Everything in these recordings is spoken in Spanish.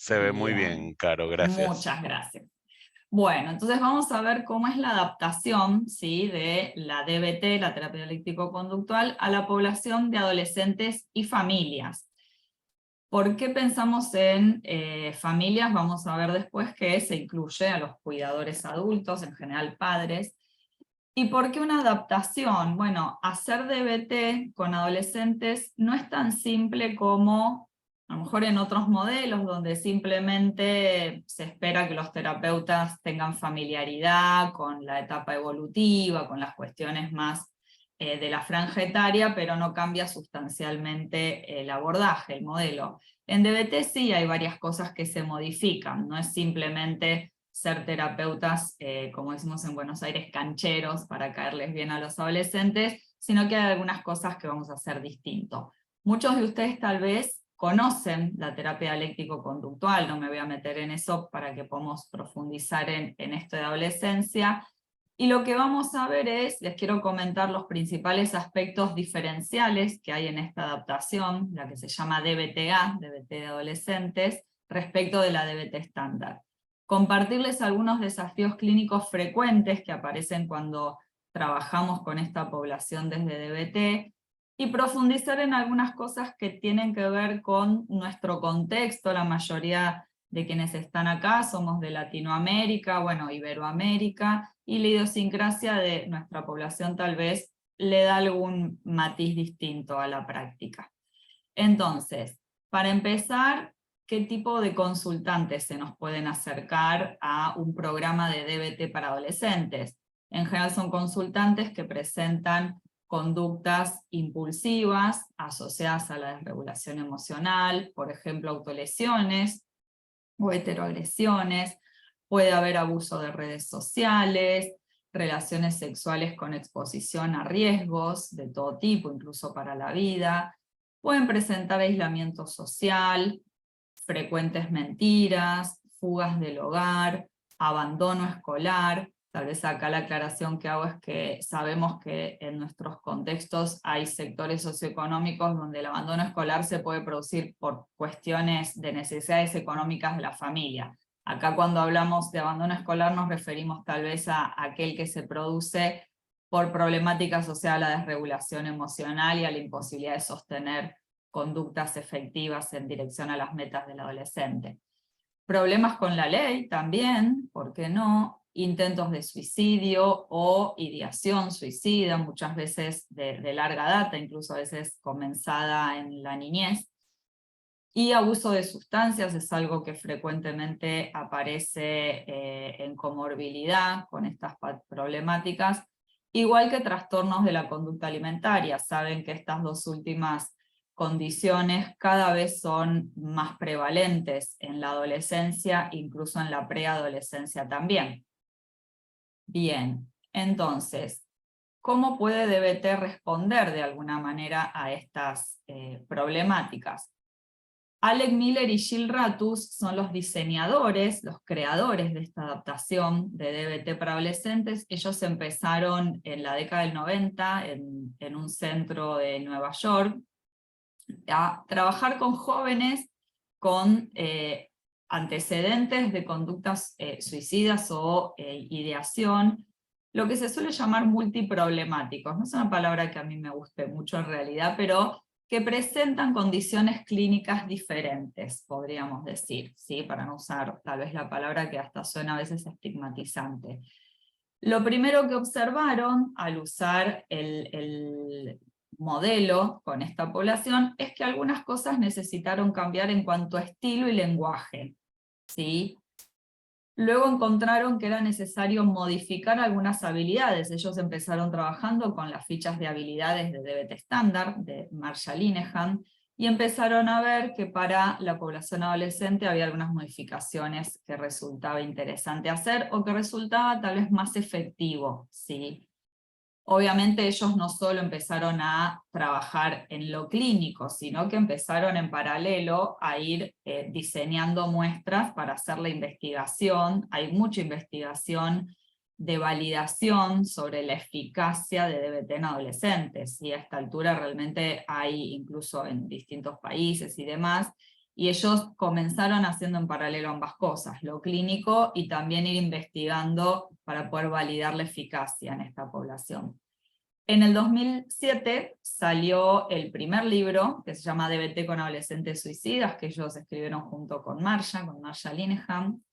Se ve muy Bien, bien, Caro, gracias. muchas gracias. Bueno, entonces vamos a ver cómo es la adaptación, ¿sí?, de la DBT, la terapia dialéctico-conductual, a la población de adolescentes y familias. ¿Por qué pensamos en familias? Vamos a ver después que se incluye a los cuidadores adultos, en general padres. ¿Y por qué una adaptación? Bueno, hacer DBT con adolescentes no es tan simple como a lo mejor en otros modelos donde simplemente se espera que los terapeutas tengan familiaridad con la etapa evolutiva, con las cuestiones más de la franja etaria, pero no cambia sustancialmente el abordaje, el modelo. En DBT sí hay varias cosas que se modifican, no es simplemente ser terapeutas, como decimos en Buenos Aires, cancheros para caerles bien a los adolescentes, sino que hay algunas cosas que vamos a hacer distinto. Muchos de ustedes tal vez conocen la terapia dialéctico-conductual, no me voy a meter en eso para que podamos profundizar en esto de adolescencia, y lo que vamos a ver es, les quiero comentar los principales aspectos diferenciales que hay en esta adaptación, la que se llama DBTA, DBT de adolescentes, respecto de la DBT estándar. Compartirles algunos desafíos clínicos frecuentes que aparecen cuando trabajamos con esta población desde DBT, y profundizar en algunas cosas que tienen que ver con nuestro contexto. La mayoría de quienes están acá somos de Latinoamérica, bueno, Iberoamérica, y la idiosincrasia de nuestra población tal vez le da algún matiz distinto a la práctica. Entonces, para empezar, ¿qué tipo de consultantes se nos pueden acercar a un programa de DBT para adolescentes? En general son consultantes que presentan conductas impulsivas asociadas a la desregulación emocional, por ejemplo, autolesiones o heteroagresiones, puede haber abuso de redes sociales, relaciones sexuales con exposición a riesgos de todo tipo, incluso para la vida, pueden presentar aislamiento social, frecuentes mentiras, fugas del hogar, abandono escolar. Tal vez acá la aclaración que hago es que sabemos que en nuestros contextos hay sectores socioeconómicos donde el abandono escolar se puede producir por cuestiones de necesidades económicas de la familia. Acá cuando hablamos de abandono escolar nos referimos tal vez a aquel que se produce por problemática asociada a la desregulación emocional y a la imposibilidad de sostener conductas efectivas en dirección a las metas del adolescente. Problemas con la ley también, ¿por qué no? Intentos de suicidio o ideación suicida, muchas veces de larga data, incluso a veces comenzada en la niñez. Y abuso de sustancias es algo que frecuentemente aparece en comorbilidad con estas problemáticas, igual que trastornos de la conducta alimentaria. Saben que estas dos últimas condiciones cada vez son más prevalentes en la adolescencia, incluso en la preadolescencia también. Bien, entonces, ¿cómo puede DBT responder de alguna manera a estas problemáticas? Alec Miller y Jill Ratus son los diseñadores, los creadores de esta adaptación de DBT para adolescentes. Ellos empezaron en la década del 90 en un centro de Nueva York a trabajar con jóvenes con antecedentes de conductas suicidas o ideación, lo que se suele llamar multiproblemáticos. No es una palabra que a mí me guste mucho en realidad, pero que presentan condiciones clínicas diferentes, podríamos decir, ¿sí? Para no usar tal vez la palabra que hasta suena a veces estigmatizante. Lo primero que observaron al usar el modelo con esta población es que algunas cosas necesitaron cambiar en cuanto a estilo y lenguaje, ¿sí? Luego encontraron que era necesario modificar algunas habilidades. Ellos empezaron trabajando con las fichas de habilidades de DBT estándar, de Marshall Linehan, y empezaron a ver que para la población adolescente había algunas modificaciones que resultaba interesante hacer, o que resultaba tal vez más efectivo, ¿sí? Obviamente ellos no solo empezaron a trabajar en lo clínico, sino que empezaron en paralelo a ir diseñando muestras para hacer la investigación. Hay mucha investigación de validación sobre la eficacia de DBT en adolescentes, y a esta altura realmente hay, incluso en distintos países y demás, Y ellos comenzaron haciendo en paralelo ambas cosas, lo clínico y también ir investigando para poder validar la eficacia en esta población. En el 2007 salió el primer libro, que se llama DBT con adolescentes suicidas, que ellos escribieron junto con Marcia Linehan.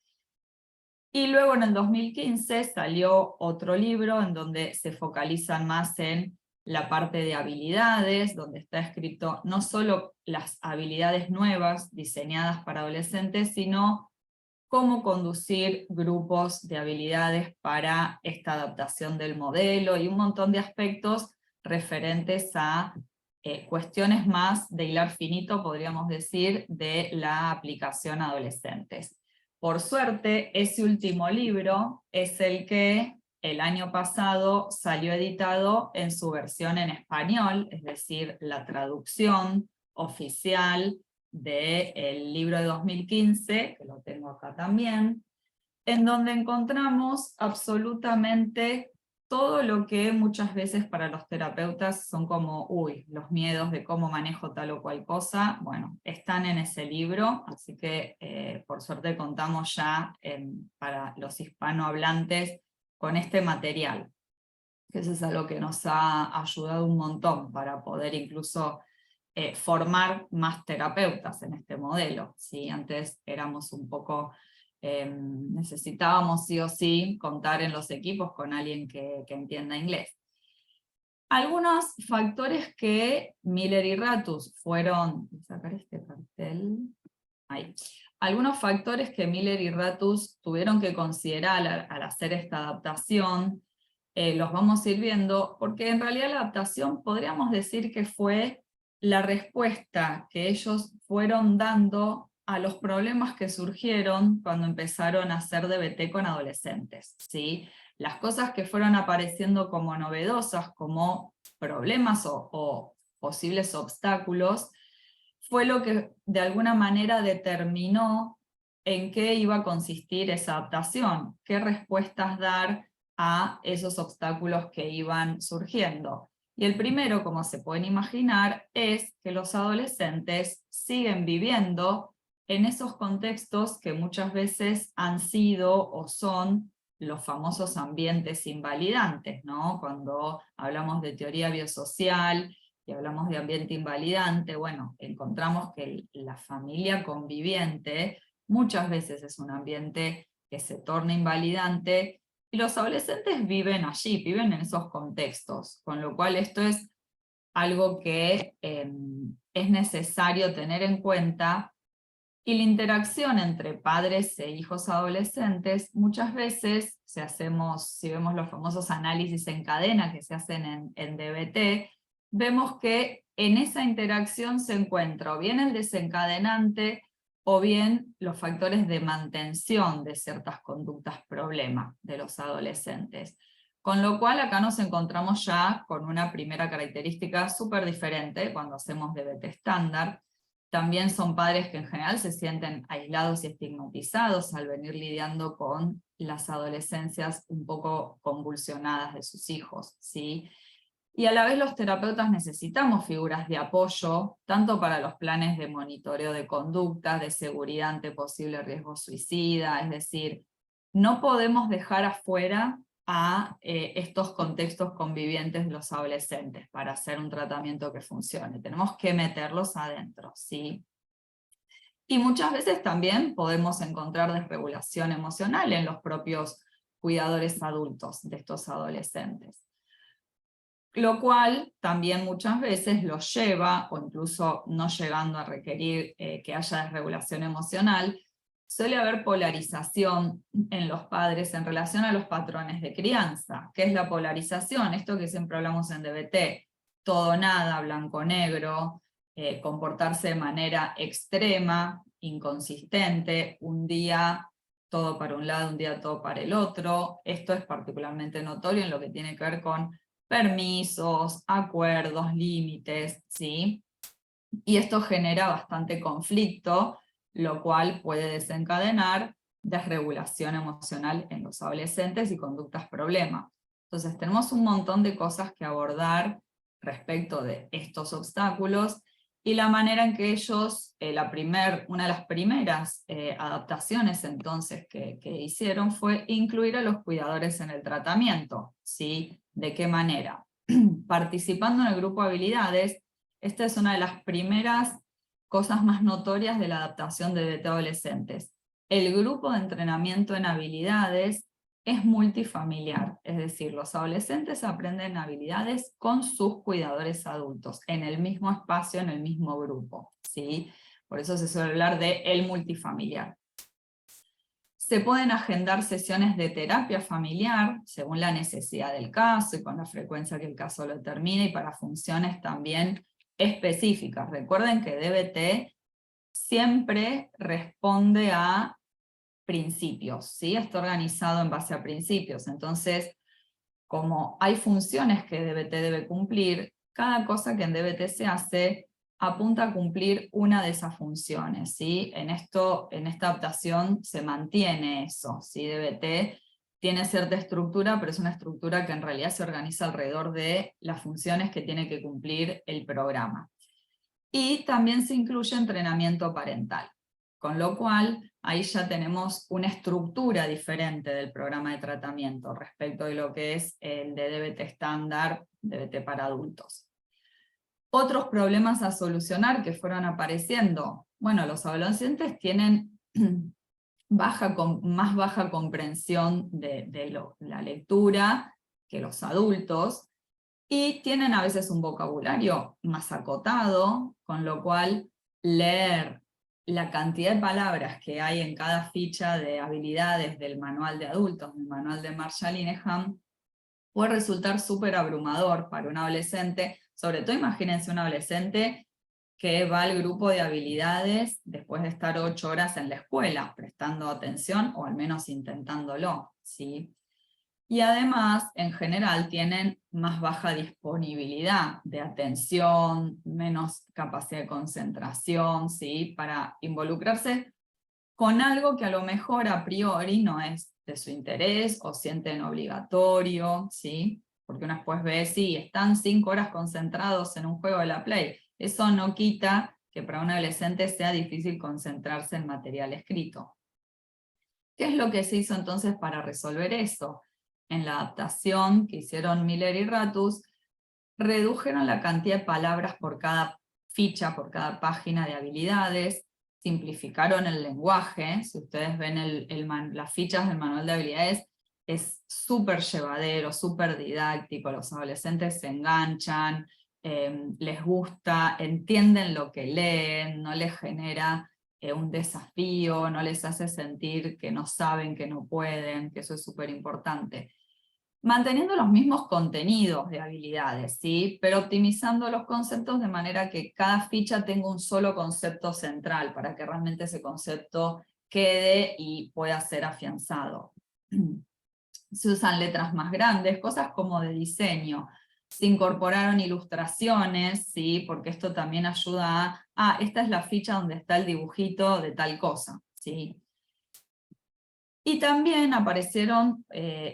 Y luego en el 2015 salió otro libro en donde se focalizan más en la parte de habilidades, donde está escrito no solo las habilidades nuevas diseñadas para adolescentes, sino cómo conducir grupos de habilidades para esta adaptación del modelo y un montón de aspectos referentes a cuestiones más de hilar finito, podríamos decir, de la aplicación a adolescentes. Por suerte, ese último libro es el que el año pasado salió editado en su versión en español, es decir, la traducción oficial del libro de 2015, que lo tengo acá también, en donde encontramos absolutamente todo lo que muchas veces para los terapeutas son como, los miedos de cómo manejo tal o cual cosa, bueno, están en ese libro, así que por suerte contamos ya para los hispanohablantes con este material, que eso es algo que nos ha ayudado un montón para poder incluso formar más terapeutas en este modelo, ¿sí? Antes éramos un poco, necesitábamos sí o sí contar en los equipos con alguien que entienda inglés. Algunos factores que Miller y Ratus fueron, voy a sacar este cartel, ahí. Algunos factores que Miller y Ratus tuvieron que considerar al hacer esta adaptación, los vamos a ir viendo, porque en realidad la adaptación podríamos decir que fue la respuesta que ellos fueron dando a los problemas que surgieron cuando empezaron a hacer DBT con adolescentes, ¿sí? Las cosas que fueron apareciendo como novedosas, como problemas o posibles obstáculos, fue lo que de alguna manera determinó en qué iba a consistir esa adaptación, qué respuestas dar a esos obstáculos que iban surgiendo. Y el primero, como se pueden imaginar, es que los adolescentes siguen viviendo en esos contextos que muchas veces han sido o son los famosos ambientes invalidantes, ¿no? Cuando hablamos de teoría biosocial y hablamos de ambiente invalidante, bueno, encontramos que la familia conviviente muchas veces es un ambiente que se torna invalidante, y los adolescentes viven allí, viven en esos contextos, con lo cual esto es algo que es necesario tener en cuenta, y la interacción entre padres e hijos adolescentes, muchas veces, si vemos los famosos análisis en cadena que se hacen en DBT, vemos que en esa interacción se encuentra o bien el desencadenante o bien los factores de mantención de ciertas conductas problema de los adolescentes. Con lo cual acá nos encontramos ya con una primera característica súper diferente cuando hacemos DBT estándar. También son padres que en general se sienten aislados y estigmatizados al venir lidiando con las adolescencias un poco convulsionadas de sus hijos, ¿sí? Y a la vez los terapeutas necesitamos figuras de apoyo, tanto para los planes de monitoreo de conductas, de seguridad ante posible riesgo suicida, es decir, no podemos dejar afuera a estos contextos convivientes de los adolescentes para hacer un tratamiento que funcione. Tenemos que meterlos adentro, ¿sí? Y muchas veces también podemos encontrar desregulación emocional en los propios cuidadores adultos de estos adolescentes. Lo cual también muchas veces los lleva, o incluso no llegando a requerir que haya desregulación emocional, suele haber polarización en los padres en relación a los patrones de crianza. ¿Qué es la polarización? Esto que siempre hablamos en DBT, todo nada, blanco-negro, comportarse de manera extrema, inconsistente, un día todo para un lado, un día todo para el otro. Esto es particularmente notorio en lo que tiene que ver con permisos, acuerdos, límites, ¿sí? Y esto genera bastante conflicto, lo cual puede desencadenar desregulación emocional en los adolescentes y conductas problema. Entonces tenemos un montón de cosas que abordar respecto de estos obstáculos, y la manera en que ellos, una de las primeras adaptaciones entonces que hicieron fue incluir a los cuidadores en el tratamiento, ¿sí? ¿De qué manera? Participando en el grupo de habilidades, esta es una de las primeras cosas más notorias de la adaptación de DBT adolescentes. El grupo de entrenamiento en habilidades es multifamiliar, es decir, los adolescentes aprenden habilidades con sus cuidadores adultos, en el mismo espacio, en el mismo grupo, ¿sí? Por eso se suele hablar de el multifamiliar. Se pueden agendar sesiones de terapia familiar, según la necesidad del caso y con la frecuencia que el caso lo termine, y para funciones también específicas. Recuerden que DBT siempre responde a principios, ¿sí? Está organizado en base a principios. Entonces, como hay funciones que DBT debe cumplir, cada cosa que en DBT se hace apunta a cumplir una de esas funciones, ¿sí? En esta adaptación se mantiene eso, ¿sí? DBT tiene cierta estructura, pero es una estructura que en realidad se organiza alrededor de las funciones que tiene que cumplir el programa. Y también se incluye entrenamiento parental, con lo cual ahí ya tenemos una estructura diferente del programa de tratamiento respecto de lo que es el de DBT estándar, DBT para adultos. Otros problemas a solucionar que fueron apareciendo. Bueno, los adolescentes tienen más baja comprensión de la lectura que los adultos, y tienen a veces un vocabulario más acotado, con lo cual leer la cantidad de palabras que hay en cada ficha de habilidades del manual de adultos, del manual de Marshall Linehan, puede resultar súper abrumador para un adolescente. Sobre todo imagínense un adolescente que va al grupo de habilidades después de estar 8 horas en la escuela, prestando atención o al menos intentándolo, ¿sí? Y además, en general, tienen más baja disponibilidad de atención, menos capacidad de concentración, ¿sí? Para involucrarse con algo que a lo mejor a priori no es de su interés o sienten obligatorio, ¿sí? Porque uno después ve, sí, están 5 horas concentrados en un juego de la Play. Eso no quita que para un adolescente sea difícil concentrarse en material escrito. ¿Qué es lo que se hizo entonces para resolver eso? En la adaptación que hicieron Miller y Ratus, redujeron la cantidad de palabras por cada ficha, por cada página de habilidades, simplificaron el lenguaje. Si ustedes ven las fichas del manual de habilidades, es súper llevadero, súper didáctico, los adolescentes se enganchan, les gusta, entienden lo que leen, no les genera un desafío, no les hace sentir que no saben, que no pueden, que eso es súper importante. Manteniendo los mismos contenidos de habilidades, ¿sí? Pero optimizando los conceptos de manera que cada ficha tenga un solo concepto central, para que realmente ese concepto quede y pueda ser afianzado. Se usan letras más grandes, cosas como de diseño. Se incorporaron ilustraciones, ¿sí? Porque esto también ayuda a, esta es la ficha donde está el dibujito de tal cosa, ¿sí? Y también aparecieron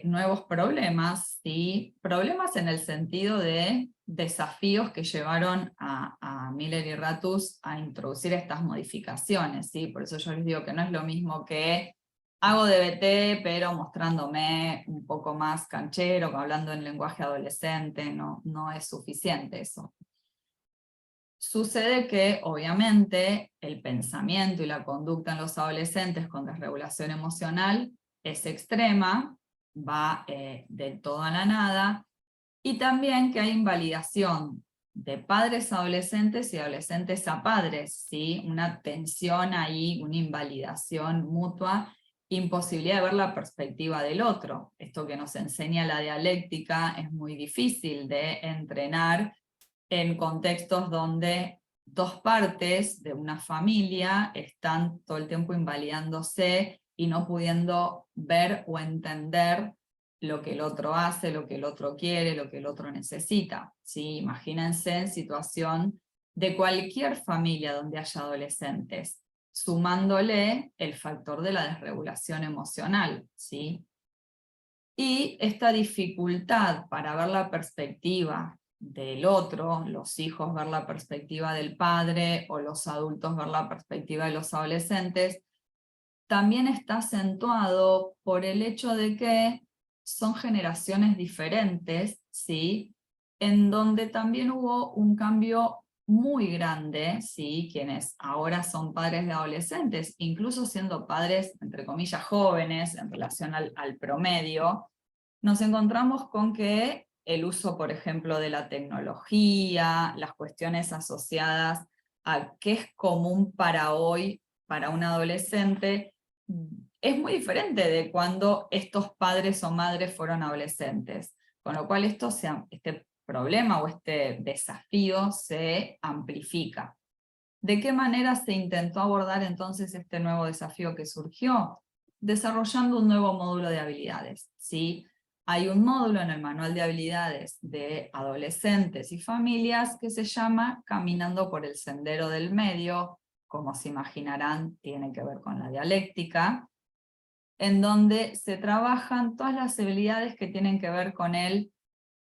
nuevos problemas, ¿sí? Problemas en el sentido de desafíos que llevaron a Miller y Ratus a introducir estas modificaciones, ¿sí? Por eso yo les digo que no es lo mismo que hago DBT, pero mostrándome un poco más canchero, hablando en lenguaje adolescente, no es suficiente eso. Sucede que, obviamente, el pensamiento y la conducta en los adolescentes con desregulación emocional es extrema, va del todo a la nada, y también que hay invalidación de padres a adolescentes y adolescentes a padres, ¿sí? Una tensión ahí, una invalidación mutua, imposibilidad de ver la perspectiva del otro. Esto que nos enseña la dialéctica es muy difícil de entrenar en contextos donde dos partes de una familia están todo el tiempo invalidándose y no pudiendo ver o entender lo que el otro hace, lo que el otro quiere, lo que el otro necesita, ¿sí? Imagínense en situación de cualquier familia donde haya adolescentes, sumándole el factor de la desregulación emocional, ¿sí? Y esta dificultad para ver la perspectiva del otro, los hijos ver la perspectiva del padre o los adultos ver la perspectiva de los adolescentes, también está acentuado por el hecho de que son generaciones diferentes, ¿sí? En donde también hubo un cambio muy grande, ¿sí? Quienes ahora son padres de adolescentes, incluso siendo padres, entre comillas, jóvenes en relación al promedio, nos encontramos con que el uso, por ejemplo, de la tecnología, las cuestiones asociadas a qué es común para hoy, para un adolescente, es muy diferente de cuando estos padres o madres fueron adolescentes. Con lo cual este problema o este desafío se amplifica. ¿De qué manera se intentó abordar entonces este nuevo desafío que surgió? Desarrollando un nuevo módulo de habilidades, ¿sí? Hay un módulo en el manual de habilidades de adolescentes y familias que se llama Caminando por el Sendero del Medio, como se imaginarán, tiene que ver con la dialéctica, en donde se trabajan todas las habilidades que tienen que ver con el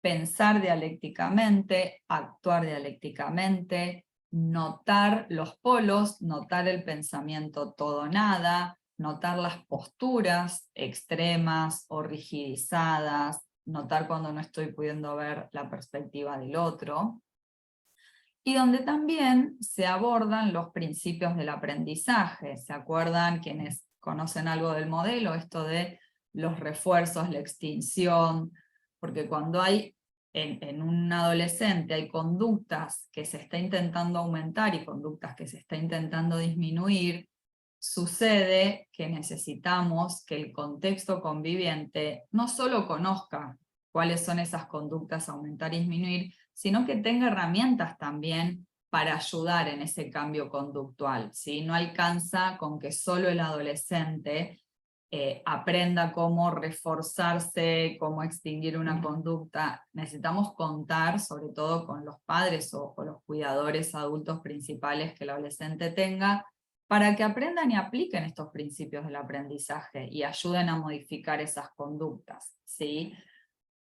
pensar dialécticamente, actuar dialécticamente, notar los polos, notar el pensamiento todo-nada, notar las posturas extremas o rigidizadas, notar cuando no estoy pudiendo ver la perspectiva del otro, y donde también se abordan los principios del aprendizaje. ¿Se acuerdan quienes conocen algo del modelo? Esto de los refuerzos, la extinción, porque cuando hay en un adolescente hay conductas que se está intentando aumentar y conductas que se está intentando disminuir, sucede que necesitamos que el contexto conviviente no solo conozca cuáles son esas conductas a aumentar y disminuir, sino que tenga herramientas también para ayudar en ese cambio conductual, ¿sí? No alcanza con que solo el adolescente aprenda cómo reforzarse, cómo extinguir una conducta. Necesitamos contar, sobre todo con los padres o los cuidadores adultos principales que el adolescente tenga, para que aprendan y apliquen estos principios del aprendizaje y ayuden a modificar esas conductas, ¿sí?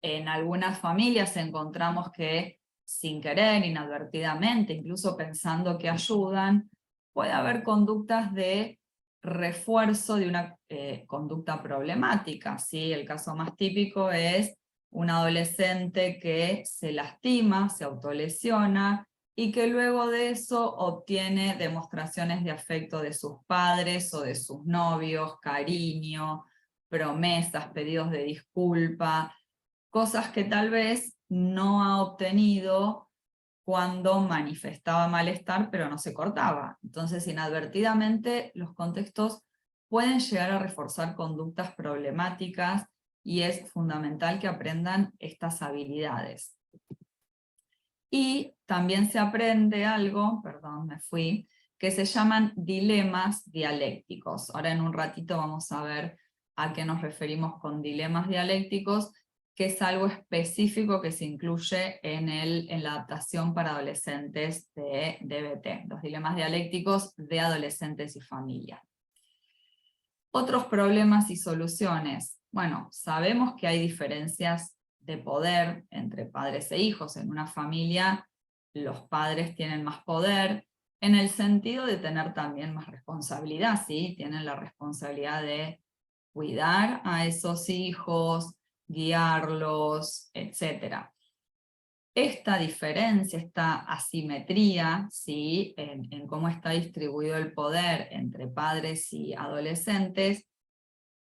En algunas familias encontramos que sin querer, inadvertidamente, incluso pensando que ayudan, puede haber conductas de refuerzo de una conducta problemática, ¿sí? El caso más típico es un adolescente que se lastima, se autolesiona, y que luego de eso obtiene demostraciones de afecto de sus padres o de sus novios, cariño, promesas, pedidos de disculpa, cosas que tal vez no ha obtenido cuando manifestaba malestar, pero no se cortaba. Entonces, inadvertidamente, los contextos pueden llegar a reforzar conductas problemáticas y es fundamental que aprendan estas habilidades. Y también se aprende algo, perdón, me fui, que se llaman dilemas dialécticos. Ahora en un ratito vamos a ver a qué nos referimos con dilemas dialécticos, que es algo específico que se incluye en la adaptación para adolescentes de DBT, los dilemas dialécticos de adolescentes y familia. Otros problemas y soluciones. Bueno, sabemos que hay diferencias de poder entre padres e hijos. En una familia los padres tienen más poder, en el sentido de tener también más responsabilidad, ¿sí? Tienen la responsabilidad de cuidar a esos hijos, guiarlos, etc. Esta diferencia, esta asimetría, ¿sí? en cómo está distribuido el poder entre padres y adolescentes,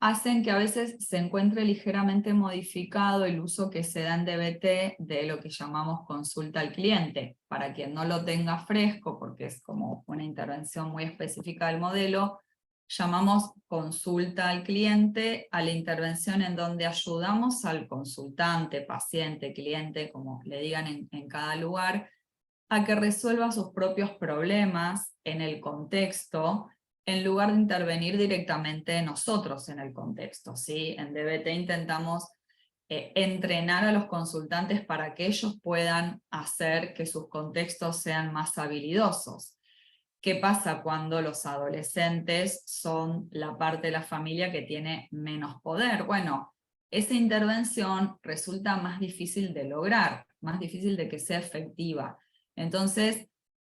hacen que a veces se encuentre ligeramente modificado el uso que se da en DBT de lo que llamamos consulta al cliente. Para quien no lo tenga fresco, porque es como una intervención muy específica del modelo, llamamos consulta al cliente a la intervención en donde ayudamos al consultante, paciente, cliente, como le digan en cada lugar, a que resuelva sus propios problemas en el contexto, en lugar de intervenir directamente nosotros en el contexto, ¿sí? En DBT intentamos entrenar a los consultantes para que ellos puedan hacer que sus contextos sean más habilidosos. ¿Qué pasa cuando los adolescentes son la parte de la familia que tiene menos poder? Bueno, esa intervención resulta más difícil de lograr, más difícil de que sea efectiva. Entonces,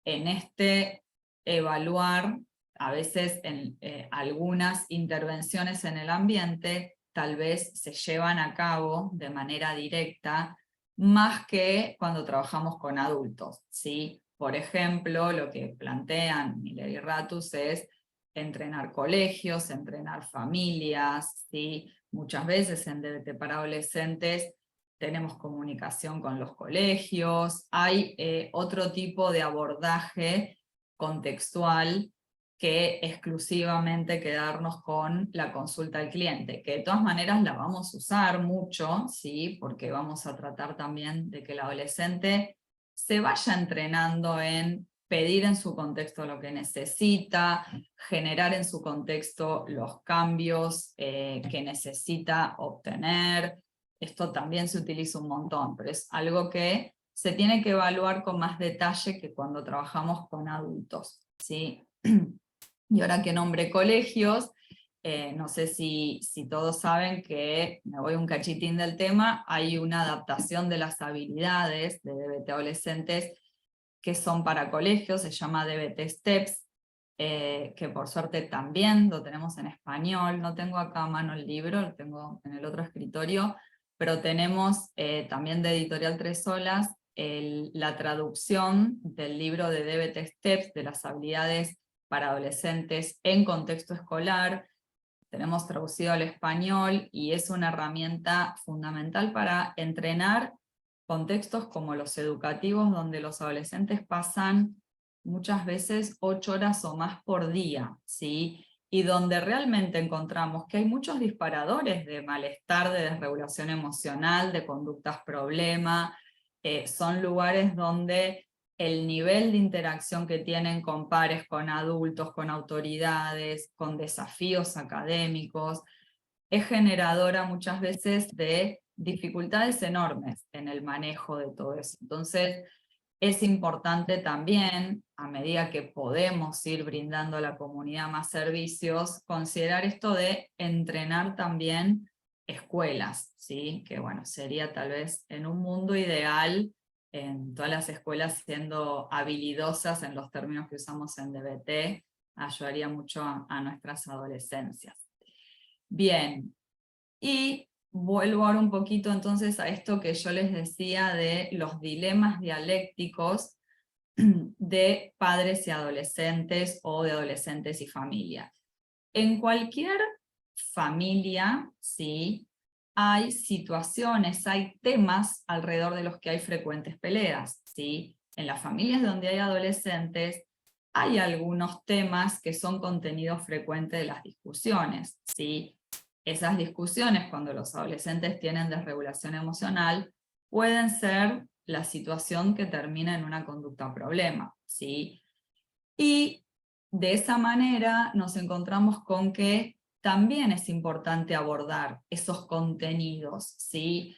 en este evaluar, a veces en algunas intervenciones en el ambiente, tal vez se llevan a cabo de manera directa, más que cuando trabajamos con adultos, ¿sí? Por ejemplo, lo que plantean Miller y Ratus es entrenar colegios, entrenar familias, ¿sí? Muchas veces en DBT para adolescentes tenemos comunicación con los colegios, hay otro tipo de abordaje contextual que exclusivamente quedarnos con la consulta al cliente, que de todas maneras la vamos a usar mucho, ¿sí? Porque vamos a tratar también de que el adolescente se vaya entrenando en pedir en su contexto lo que necesita, generar en su contexto los cambios que necesita obtener. Esto también se utiliza un montón, pero es algo que se tiene que evaluar con más detalle que cuando trabajamos con adultos, ¿sí? Y ahora que nombré colegios, no sé si todos saben que, me voy un cachitín del tema, hay una adaptación de las habilidades de DBT adolescentes que son para colegios, se llama DBT Steps, que por suerte también lo tenemos en español. No tengo acá a mano el libro, lo tengo en el otro escritorio, pero tenemos también de Editorial Tres Olas la traducción del libro de DBT Steps, de las habilidades para adolescentes en contexto escolar. Tenemos traducido al español y es una herramienta fundamental para entrenar contextos como los educativos, donde los adolescentes pasan muchas veces 8 horas o más por día, ¿sí? Y donde realmente encontramos que hay muchos disparadores de malestar, de desregulación emocional, de conductas problema. Son lugares donde el nivel de interacción que tienen con pares, con adultos, con autoridades, con desafíos académicos, es generadora muchas veces de dificultades enormes en el manejo de todo eso. Entonces, es importante también, a medida que podemos ir brindando a la comunidad más servicios, considerar esto de entrenar también escuelas, ¿sí? Que bueno, sería tal vez en un mundo ideal, en todas las escuelas siendo habilidosas en los términos que usamos en DBT, ayudaría mucho a nuestras adolescencias. Bien, y vuelvo ahora un poquito entonces a esto que yo les decía de los dilemas dialécticos de padres y adolescentes o de adolescentes y familia. En cualquier familia, ¿sí?, hay situaciones, hay temas alrededor de los que hay frecuentes peleas, ¿sí? En las familias donde hay adolescentes hay algunos temas que son contenido frecuente de las discusiones, ¿sí? Esas discusiones, cuando los adolescentes tienen desregulación emocional, pueden ser la situación que termina en una conducta problema, ¿sí? Y de esa manera nos encontramos con que también es importante abordar esos contenidos, ¿sí?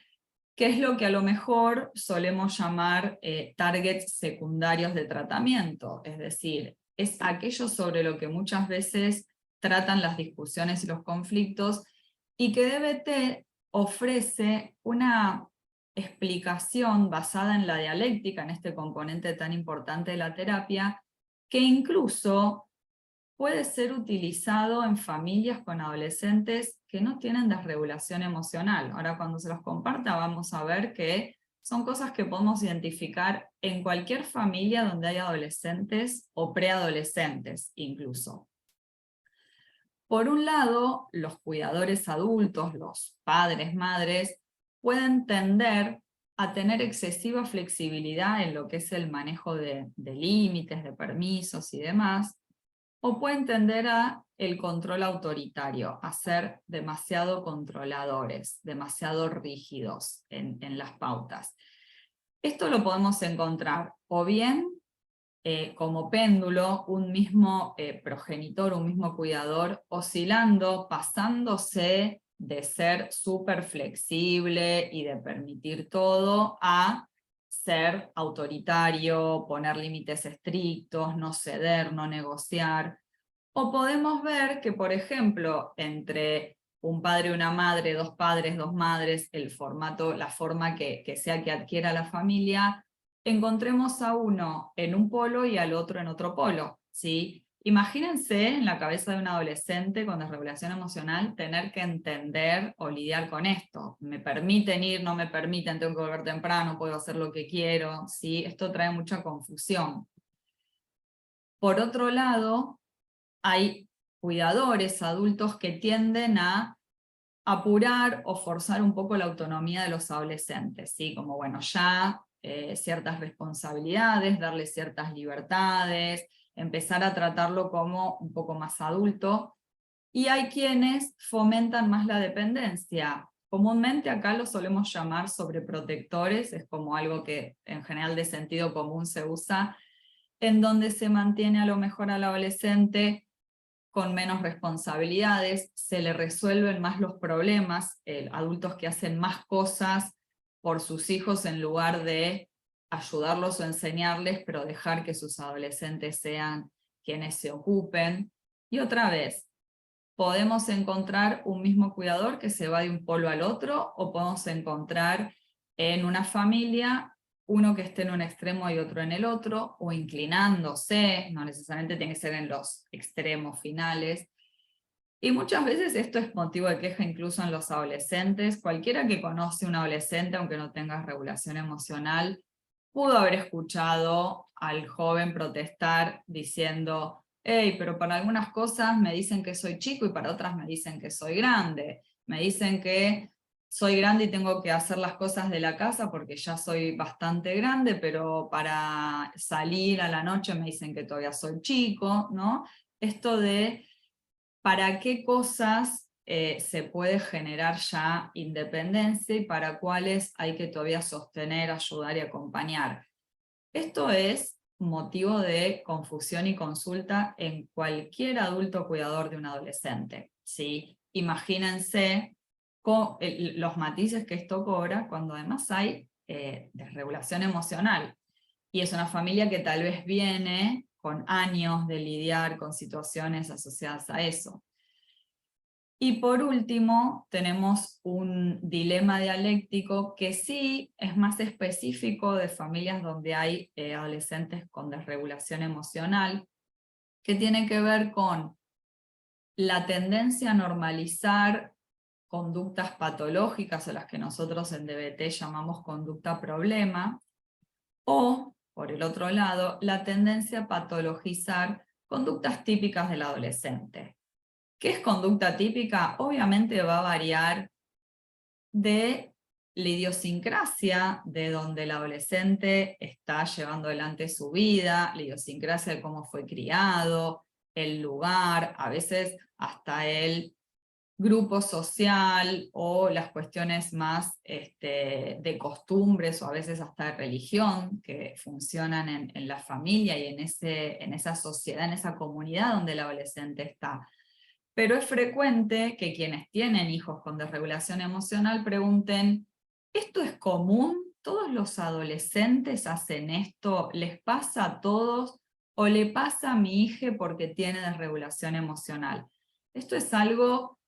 Que es lo que a lo mejor solemos llamar targets secundarios de tratamiento, es decir, es aquello sobre lo que muchas veces tratan las discusiones y los conflictos, y que DBT ofrece una explicación basada en la dialéctica, en este componente tan importante de la terapia, que incluso puede ser utilizado en familias con adolescentes que no tienen desregulación emocional. Ahora cuando se los comparta vamos a ver que son cosas que podemos identificar en cualquier familia donde hay adolescentes o preadolescentes incluso. Por un lado, los cuidadores adultos, los padres, madres, pueden tender a tener excesiva flexibilidad en lo que es el manejo de límites, de permisos y demás, o pueden tender a el control autoritario, a ser demasiado controladores, demasiado rígidos en las pautas. Esto lo podemos encontrar o bien como péndulo, un mismo progenitor, un mismo cuidador, oscilando, pasándose de ser súper flexible y de permitir todo, a ser autoritario, poner límites estrictos, no ceder, no negociar. O podemos ver que, por ejemplo, entre un padre, una madre, dos padres, dos madres, el formato, la forma que sea que adquiera la familia, encontremos a uno en un polo y al otro en otro polo, ¿sí? Imagínense en la cabeza de un adolescente con desregulación emocional tener que entender o lidiar con esto. ¿Me permiten ir? ¿No me permiten? ¿Tengo que volver temprano? ¿Puedo hacer lo que quiero? ¿Sí? Esto trae mucha confusión. Por otro lado, hay cuidadores adultos que tienden a apurar o forzar un poco la autonomía de los adolescentes, ¿sí? Como, bueno, ya ciertas responsabilidades, darles ciertas libertades, empezar a tratarlo como un poco más adulto. Y hay quienes fomentan más la dependencia. Comúnmente acá lo solemos llamar sobreprotectores, es como algo que en general de sentido común se usa, en donde se mantiene a lo mejor al adolescente con menos responsabilidades, se le resuelven más los problemas, adultos que hacen más cosas por sus hijos en lugar de ayudarlos o enseñarles, pero dejar que sus adolescentes sean quienes se ocupen. Y otra vez, podemos encontrar un mismo cuidador que se va de un polo al otro, o podemos encontrar en una familia uno que esté en un extremo y otro en el otro, o inclinándose, no necesariamente tiene que ser en los extremos finales. Y muchas veces esto es motivo de queja incluso en los adolescentes. Cualquiera que conoce a un adolescente, aunque no tenga regulación emocional, pudo haber escuchado al joven protestar diciendo: hey, pero para algunas cosas me dicen que soy chico y para otras me dicen que soy grande. Me dicen que soy grande y tengo que hacer las cosas de la casa porque ya soy bastante grande, pero para salir a la noche me dicen que todavía soy chico, ¿no? Esto de para qué cosas se puede generar ya independencia y para cuáles hay que todavía sostener, ayudar y acompañar. Esto es motivo de confusión y consulta en cualquier adulto cuidador de un adolescente, ¿sí? Imagínense los matices que esto cobra cuando además hay desregulación emocional. Y es una familia que tal vez viene con años de lidiar con situaciones asociadas a eso. Y por último, tenemos un dilema dialéctico que sí es más específico de familias donde hay adolescentes con desregulación emocional, que tiene que ver con la tendencia a normalizar conductas patológicas, o las que nosotros en DBT llamamos conducta problema, o, por el otro lado, la tendencia a patologizar conductas típicas del adolescente. ¿Qué es conducta típica? Obviamente va a variar de la idiosincrasia de donde el adolescente está llevando adelante su vida, la idiosincrasia de cómo fue criado, el lugar, a veces hasta el grupo social o las cuestiones más de costumbres o a veces hasta de religión que funcionan en la familia y en esa sociedad, en esa comunidad donde el adolescente está. Pero es frecuente que quienes tienen hijos con desregulación emocional pregunten: ¿esto es común? ¿Todos los adolescentes hacen esto? ¿Les pasa a todos? ¿O le pasa a mi hija porque tiene desregulación emocional? Esto es algo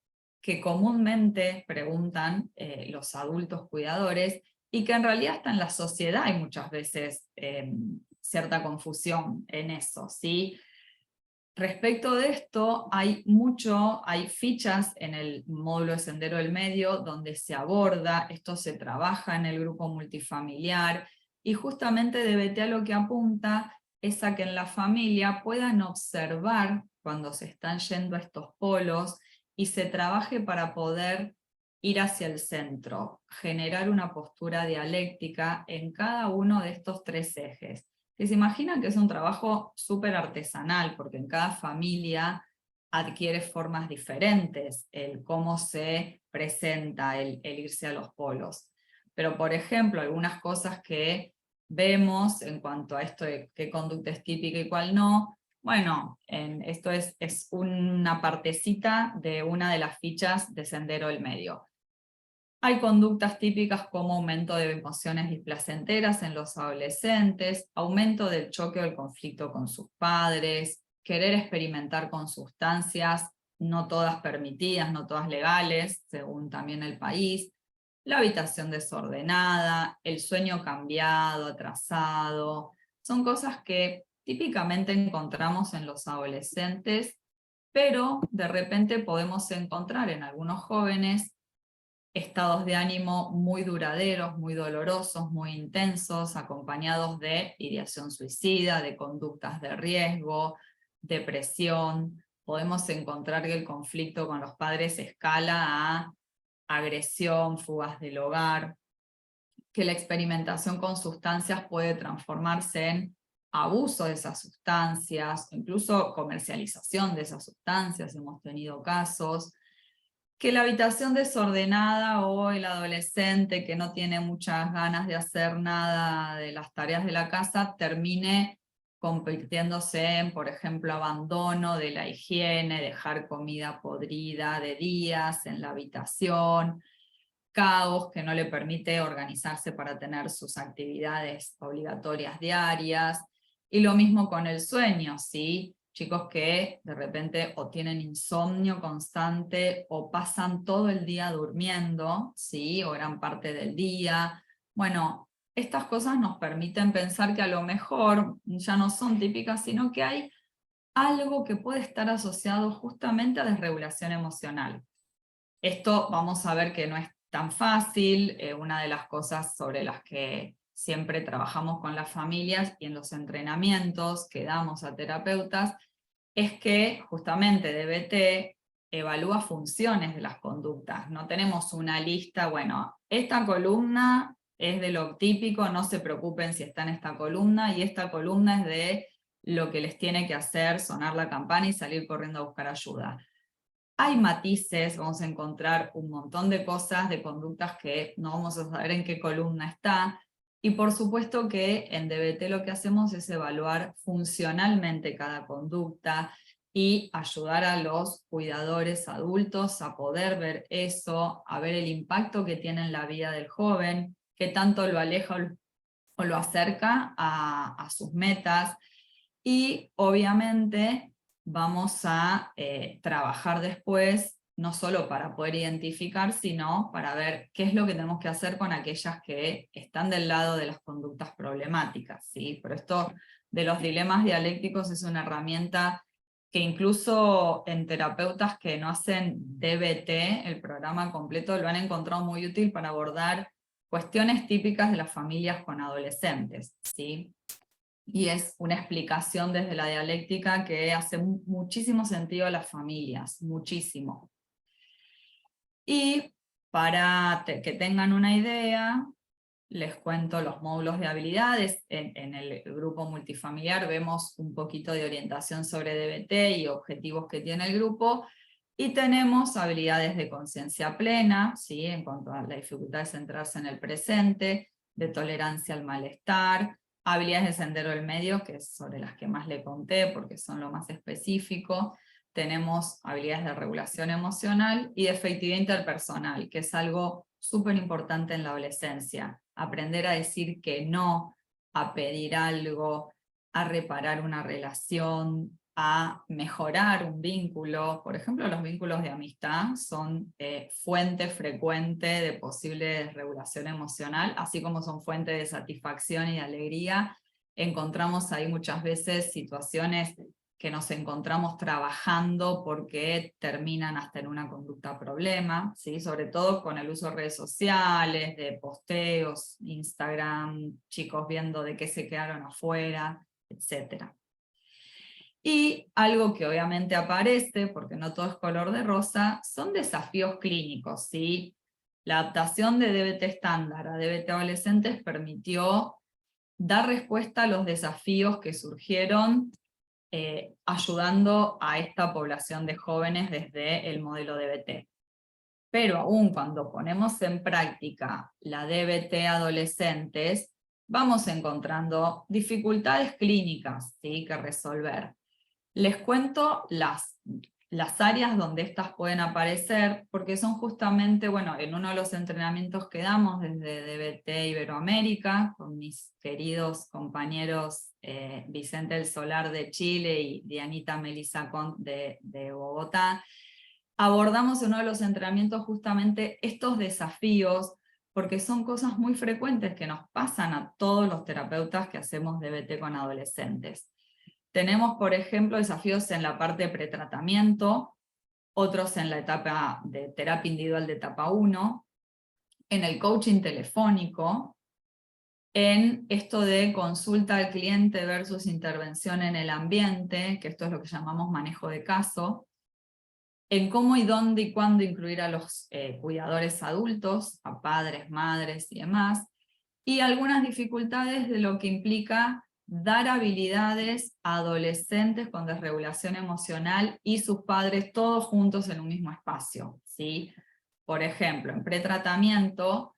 que comúnmente preguntan los adultos cuidadores y que en realidad hasta en la sociedad hay muchas veces cierta confusión en eso, ¿sí? Respecto de esto, hay fichas en el módulo de Sendero del Medio donde se aborda, esto se trabaja en el grupo multifamiliar, y justamente DBT a lo que apunta es a que en la familia puedan observar cuando se están yendo a estos polos y se trabaje para poder ir hacia el centro, generar una postura dialéctica en cada uno de estos tres ejes. Que se imaginan que es un trabajo súper artesanal, porque en cada familia adquiere formas diferentes el cómo se presenta el irse a los polos. Pero, por ejemplo, algunas cosas que vemos en cuanto a esto de qué conducta es típica y cuál no, bueno, esto es una partecita de una de las fichas de Sendero del Medio. Hay conductas típicas como aumento de emociones displacenteras en los adolescentes, aumento del choque o el conflicto con sus padres, querer experimentar con sustancias no todas permitidas, no todas legales, según también el país, la habitación desordenada, el sueño cambiado, atrasado, son cosas que típicamente encontramos en los adolescentes, pero de repente podemos encontrar en algunos jóvenes estados de ánimo muy duraderos, muy dolorosos, muy intensos, acompañados de ideación suicida, de conductas de riesgo, depresión. Podemos encontrar que el conflicto con los padres escala a agresión, fugas del hogar, que la experimentación con sustancias puede transformarse en abuso de esas sustancias, incluso comercialización de esas sustancias, hemos tenido casos, que la habitación desordenada o el adolescente que no tiene muchas ganas de hacer nada de las tareas de la casa termine convirtiéndose en, por ejemplo, abandono de la higiene, dejar comida podrida de días en la habitación, caos que no le permite organizarse para tener sus actividades obligatorias diarias, y lo mismo con el sueño, ¿sí? Chicos que de repente o tienen insomnio constante o pasan todo el día durmiendo, ¿sí? O gran parte del día. Bueno, estas cosas nos permiten pensar que a lo mejor ya no son típicas, sino que hay algo que puede estar asociado justamente a desregulación emocional. Esto vamos a ver que no es tan fácil. Una de las cosas sobre las que siempre trabajamos con las familias y en los entrenamientos que damos a terapeutas es que justamente DBT evalúa funciones de las conductas. No tenemos una lista, bueno, esta columna es de lo típico, no se preocupen si está en esta columna, y esta columna es de lo que les tiene que hacer sonar la campana y salir corriendo a buscar ayuda. Hay matices, vamos a encontrar un montón de cosas, de conductas que no vamos a saber en qué columna está, y por supuesto que en DBT lo que hacemos es evaluar funcionalmente cada conducta y ayudar a los cuidadores adultos a poder ver eso, a ver el impacto que tiene en la vida del joven, qué tanto lo aleja o lo acerca a sus metas, y obviamente vamos a trabajar después, no solo para poder identificar, sino para ver qué es lo que tenemos que hacer con aquellas que están del lado de las conductas problemáticas, ¿sí? Pero esto de los dilemas dialécticos es una herramienta que incluso en terapeutas que no hacen DBT, el programa completo, lo han encontrado muy útil para abordar cuestiones típicas de las familias con adolescentes, ¿sí? Y es una explicación desde la dialéctica que hace muchísimo sentido a las familias, muchísimo. Y para que tengan una idea, les cuento los módulos de habilidades. En el grupo multifamiliar vemos un poquito de orientación sobre DBT y objetivos que tiene el grupo, y tenemos habilidades de conciencia plena, ¿sí? En cuanto a la dificultad de centrarse en el presente, de tolerancia al malestar, habilidades de sendero del medio, que es sobre las que más le conté porque son lo más específico. Tenemos habilidades de regulación emocional y de efectividad interpersonal, que es algo súper importante en la adolescencia. Aprender a decir que no, a pedir algo, a reparar una relación, a mejorar un vínculo. Por ejemplo, los vínculos de amistad son fuente frecuente de posible desregulación emocional, así como son fuente de satisfacción y de alegría. Encontramos ahí muchas veces situaciones que nos encontramos trabajando porque terminan hasta en una conducta problema, ¿sí? Sobre todo con el uso de redes sociales, de posteos, Instagram, chicos viendo de qué se quedaron afuera, etc. Y algo que obviamente aparece, porque no todo es color de rosa, son desafíos clínicos, ¿sí? La adaptación de DBT estándar a DBT adolescentes permitió dar respuesta a los desafíos que surgieron ayudando a esta población de jóvenes desde el modelo DBT. Pero aún cuando ponemos en práctica la DBT adolescentes, vamos encontrando dificultades clínicas, ¿sí?, que resolver. Les cuento las áreas donde estas pueden aparecer, porque son justamente, bueno, en uno de los entrenamientos que damos desde DBT Iberoamérica, con mis queridos compañeros Vicente El Solar de Chile y Dianita Melissa Cont de Bogotá, abordamos en uno de los entrenamientos justamente estos desafíos, porque son cosas muy frecuentes que nos pasan a todos los terapeutas que hacemos DBT con adolescentes. Tenemos, por ejemplo, desafíos en la parte de pretratamiento, otros en la etapa de terapia individual de etapa 1, en el coaching telefónico, en esto de consulta al cliente versus intervención en el ambiente, que esto es lo que llamamos manejo de caso, en cómo y dónde y cuándo incluir a los cuidadores adultos, a padres, madres y demás, y algunas dificultades de lo que implica dar habilidades a adolescentes con desregulación emocional y sus padres todos juntos en un mismo espacio, ¿sí? Por ejemplo, en pretratamiento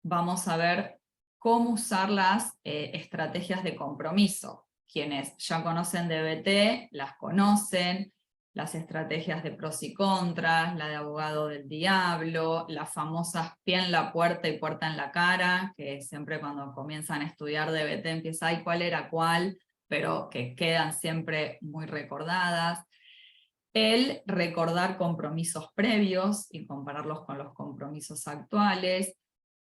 vamos a ver cómo usar las estrategias de compromiso. Quienes ya conocen DBT, las conocen, las estrategias de pros y contras, la de abogado del diablo, las famosas pie en la puerta y puerta en la cara, que siempre cuando comienzan a estudiar DBT empieza, ay, ¿cuál era cuál? Pero que quedan siempre muy recordadas. El recordar compromisos previos y compararlos con los compromisos actuales.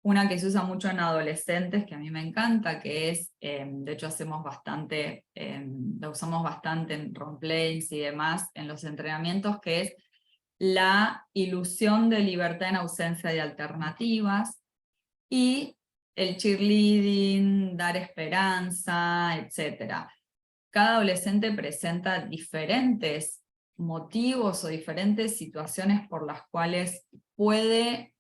Una que se usa mucho en adolescentes, que a mí me encanta, que es, de hecho hacemos bastante, la usamos bastante en roleplays y demás, en los entrenamientos, que es la ilusión de libertad en ausencia de alternativas, y el cheerleading, dar esperanza, etc. Cada adolescente presenta diferentes motivos o diferentes situaciones por las cuales puede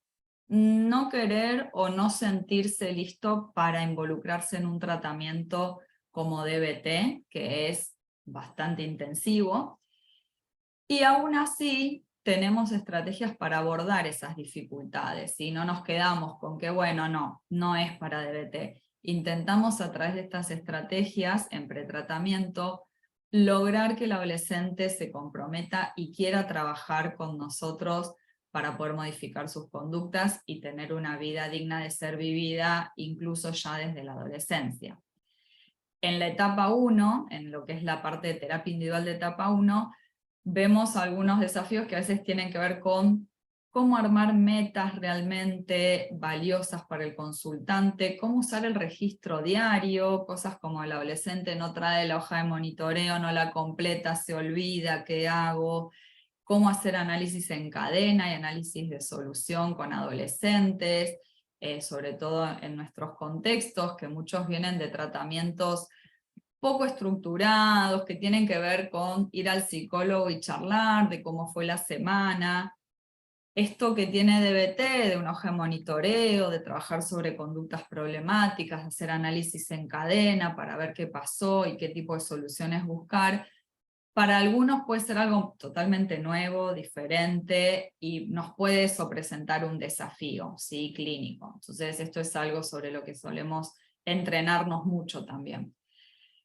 no querer o no sentirse listo para involucrarse en un tratamiento como DBT, que es bastante intensivo, y aún así tenemos estrategias para abordar esas dificultades, y no nos quedamos con que, bueno, no es para DBT. Intentamos a través de estas estrategias en pretratamiento lograr que el adolescente se comprometa y quiera trabajar con nosotros para poder modificar sus conductas y tener una vida digna de ser vivida, incluso ya desde la adolescencia. En la etapa 1, en lo que es la parte de terapia individual de etapa 1, vemos algunos desafíos que a veces tienen que ver con cómo armar metas realmente valiosas para el consultante, cómo usar el registro diario, cosas como el adolescente no trae la hoja de monitoreo, no la completa, se olvida, ¿qué hago? Cómo hacer análisis en cadena y análisis de solución con adolescentes, sobre todo en nuestros contextos, que muchos vienen de tratamientos poco estructurados, que tienen que ver con ir al psicólogo y charlar de cómo fue la semana. Esto que tiene DBT, de una hoja de monitoreo, de trabajar sobre conductas problemáticas, hacer análisis en cadena para ver qué pasó y qué tipo de soluciones buscar, para algunos puede ser algo totalmente nuevo, diferente, y nos puede eso presentar un desafío, ¿sí? Clínico. Entonces esto es algo sobre lo que solemos entrenarnos mucho también.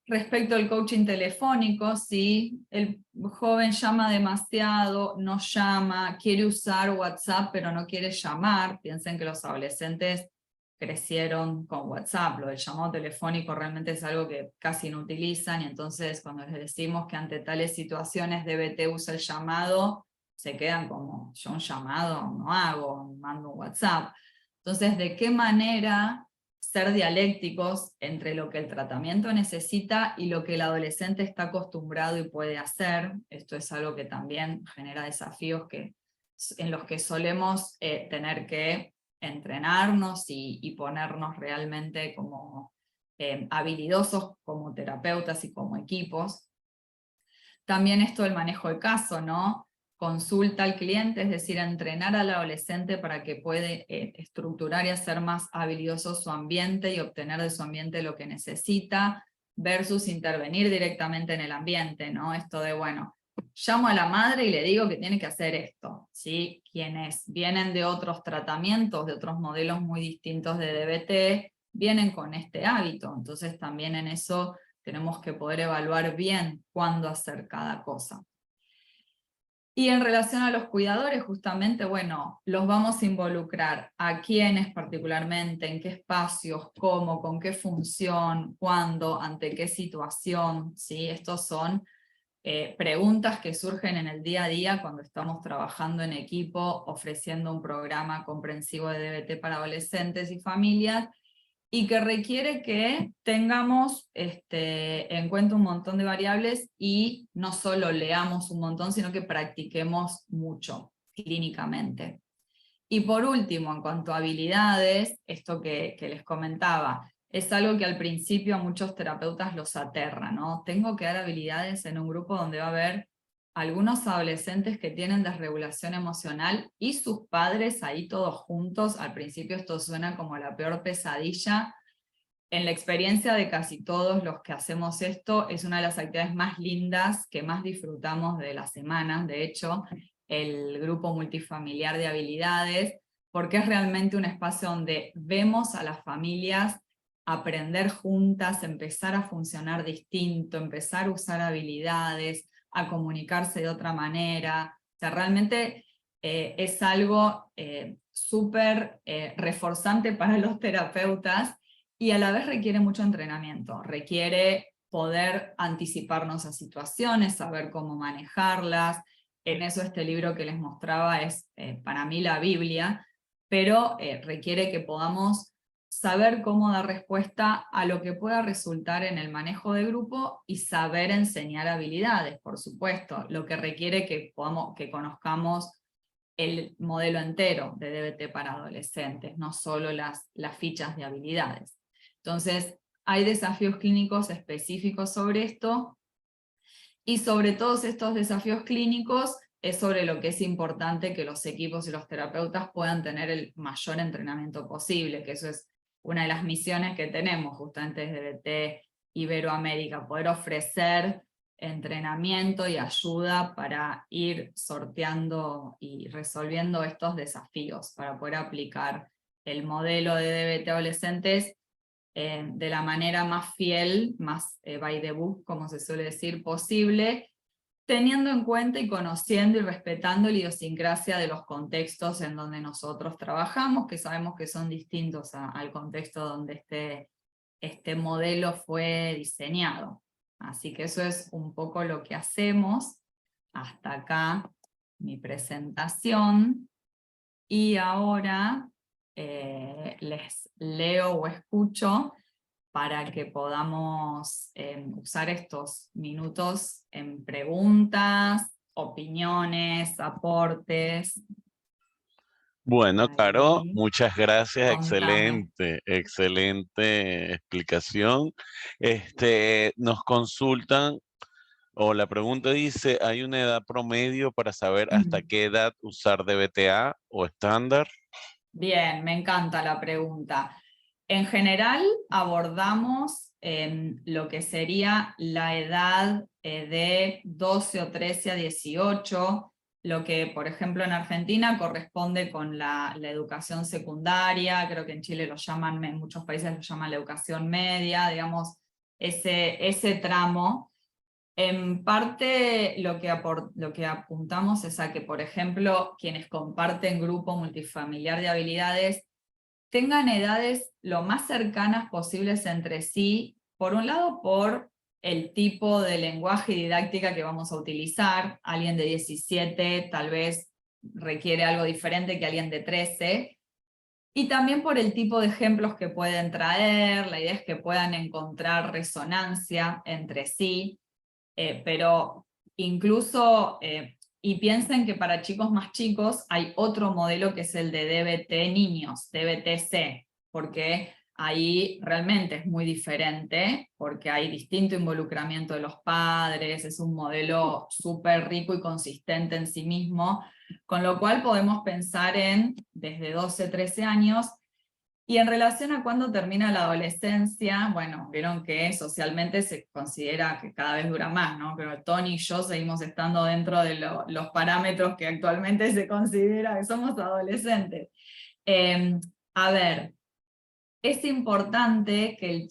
Respecto al coaching telefónico, si el joven llama demasiado, no llama, quiere usar WhatsApp pero no quiere llamar, piensen que los adolescentes crecieron con WhatsApp, lo del llamado telefónico realmente es algo que casi no utilizan, y entonces cuando les decimos que ante tales situaciones DBT usa el llamado, se quedan como, yo un llamado no hago, mando un WhatsApp. Entonces, ¿de qué manera ser dialécticos entre lo que el tratamiento necesita y lo que el adolescente está acostumbrado y puede hacer? Esto es algo que también genera desafíos en los que solemos tener que entrenarnos y ponernos realmente como habilidosos como terapeutas y como equipos. También esto del manejo de caso, ¿no? Consulta al cliente, es decir, entrenar al adolescente para que pueda estructurar y hacer más habilidoso su ambiente y obtener de su ambiente lo que necesita, versus intervenir directamente en el ambiente, ¿no? Esto de, bueno, llamo a la madre y le digo que tiene que hacer esto, ¿sí? Quienes vienen de otros tratamientos, de otros modelos muy distintos de DBT, vienen con este hábito, entonces también en eso tenemos que poder evaluar bien cuándo hacer cada cosa. Y en relación a los cuidadores, justamente, bueno, los vamos a involucrar a quiénes particularmente, en qué espacios, cómo, con qué función, cuándo, ante qué situación, ¿sí? Estos son preguntas que surgen en el día a día cuando estamos trabajando en equipo, ofreciendo un programa comprensivo de DBT para adolescentes y familias, y que requiere que tengamos en cuenta un montón de variables y no solo leamos un montón, sino que practiquemos mucho clínicamente. Y por último, en cuanto a habilidades, esto que les comentaba, es algo que al principio a muchos terapeutas los aterra, ¿no? Tengo que dar habilidades en un grupo donde va a haber algunos adolescentes que tienen desregulación emocional y sus padres ahí todos juntos. Al principio esto suena como la peor pesadilla. En la experiencia de casi todos los que hacemos esto, es una de las actividades más lindas que más disfrutamos de las semanas. De hecho, el grupo multifamiliar de habilidades, porque es realmente un espacio donde vemos a las familias aprender juntas, empezar a funcionar distinto, empezar a usar habilidades, a comunicarse de otra manera. O sea, realmente es algo súper reforzante para los terapeutas, y a la vez requiere mucho entrenamiento, requiere poder anticiparnos a situaciones, saber cómo manejarlas. En eso este libro que les mostraba es para mí la Biblia, pero requiere que podamos saber cómo dar respuesta a lo que pueda resultar en el manejo de grupo y saber enseñar habilidades, por supuesto, lo que requiere que conozcamos el modelo entero de DBT para adolescentes, no solo las fichas de habilidades. Entonces, hay desafíos clínicos específicos sobre esto, y sobre todos estos desafíos clínicos es sobre lo que es importante que los equipos y los terapeutas puedan tener el mayor entrenamiento posible, que eso es una de las misiones que tenemos justamente desde DBT Iberoamérica, poder ofrecer entrenamiento y ayuda para ir sorteando y resolviendo estos desafíos, para poder aplicar el modelo de DBT adolescentes de la manera más fiel, más by the book, como se suele decir, posible, teniendo en cuenta y conociendo y respetando la idiosincrasia de los contextos en donde nosotros trabajamos, que sabemos que son distintos al contexto donde este modelo fue diseñado. Así que eso es un poco lo que hacemos. Hasta acá mi presentación. Y ahora les leo o escucho para que podamos usar estos minutos en preguntas, opiniones, aportes. Bueno, Caro, Ahí, muchas gracias, contame. excelente, excelente explicación. Nos consultan, o la pregunta dice, ¿hay una edad promedio para saber hasta qué edad usar DBTA o estándar? Bien, me encanta la pregunta. En general abordamos lo que sería la edad de 12 o 13 a 18, lo que por ejemplo en Argentina corresponde con la educación secundaria, creo que en Chile lo llaman, en muchos países lo llaman la educación media, digamos, ese tramo. En parte lo que apuntamos es a que, por ejemplo, quienes comparten grupo multifamiliar de habilidades tengan edades lo más cercanas posibles entre sí, por un lado por el tipo de lenguaje y didáctica que vamos a utilizar. Alguien de 17 tal vez requiere algo diferente que alguien de 13, y también por el tipo de ejemplos que pueden traer. La idea es que puedan encontrar resonancia entre sí. Pero incluso, y piensen que para chicos más chicos hay otro modelo que es el de DBT niños, DBT-C, porque ahí realmente es muy diferente, porque hay distinto involucramiento de los padres, es un modelo súper rico y consistente en sí mismo, con lo cual podemos pensar en desde 12, 13 años. Y en relación a cuándo termina la adolescencia, bueno, vieron que socialmente se considera que cada vez dura más, ¿no? Pero Tony y yo seguimos estando dentro de los parámetros que actualmente se considera que somos adolescentes. A ver, es importante que